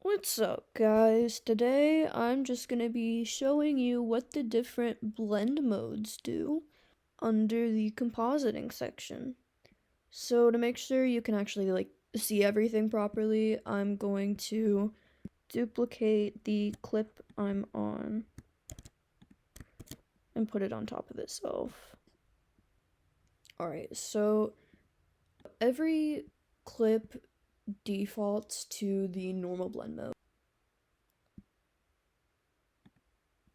What's up, guys? Today I'm just gonna be showing you what the different blend modes do under the compositing section. So to make sure you can actually see everything properly, I'm going to duplicate the clip I'm on and put it on top of itself. Alright, so every clip defaults to the normal blend mode.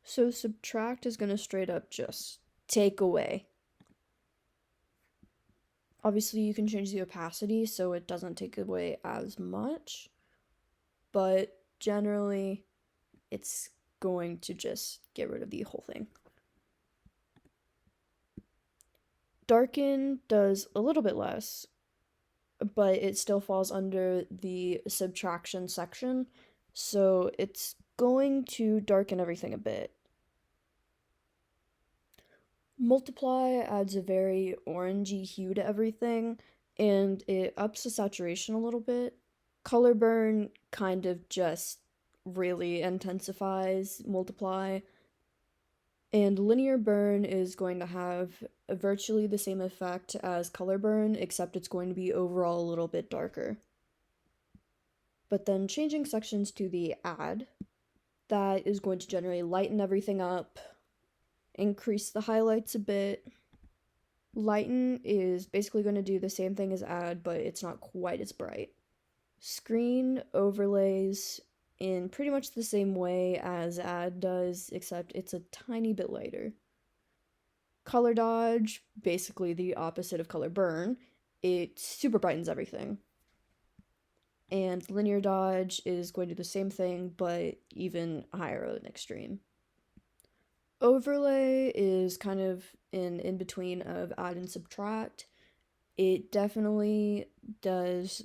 So subtract is going to straight up just take away. Obviously, you can change the opacity so it doesn't take away as much, but generally, it's going to just get rid of the whole thing. Darken does a little bit less, but it still falls under the subtraction section, so it's going to darken everything a bit. Multiply adds a very orangey hue to everything, and it ups the saturation a little bit. Color burn kind of just really intensifies multiply. And linear burn is going to have virtually the same effect as color burn, except it's going to be overall a little bit darker. But then changing sections to the add, that is going to generally lighten everything up, increase the highlights a bit. Lighten is basically going to do the same thing as add, but it's not quite as bright. Screen overlays in pretty much the same way as add does, except it's a tiny bit lighter. Color dodge, basically the opposite of color burn, it super brightens everything. And linear dodge is going to do the same thing, but even higher of an extreme. Overlay is kind of in between of add and subtract. It definitely does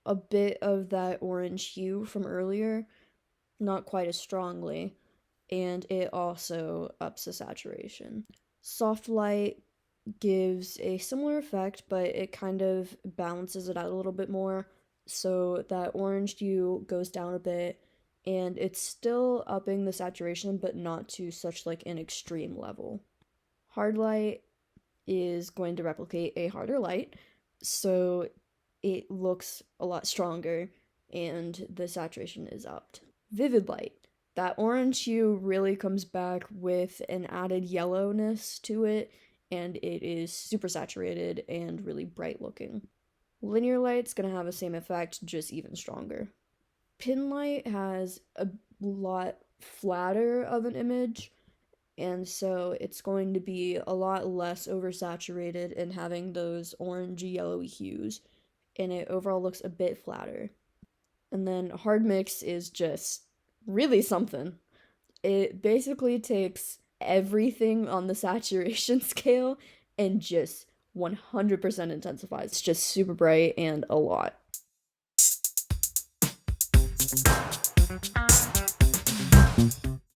a bit of that orange hue from earlier, not quite as strongly, and it also ups the saturation. Soft light gives a similar effect, but it kind of balances it out a little bit more, so that orange hue goes down a bit, and it's still upping the saturation, but not to such an extreme level. Hard light is going to replicate a harder light, so it looks a lot stronger and the saturation is upped. Vivid light. That orange hue really comes back with an added yellowness to it, and it is super saturated and really bright looking. Linear light's gonna have the same effect, just even stronger. Pin light has a lot flatter of an image, and so it's going to be a lot less oversaturated and having those orangey yellowy hues, and it overall looks a bit flatter. And then hard mix is just really something. It basically takes everything on the saturation scale and just 100% intensifies. It's just super bright and a lot.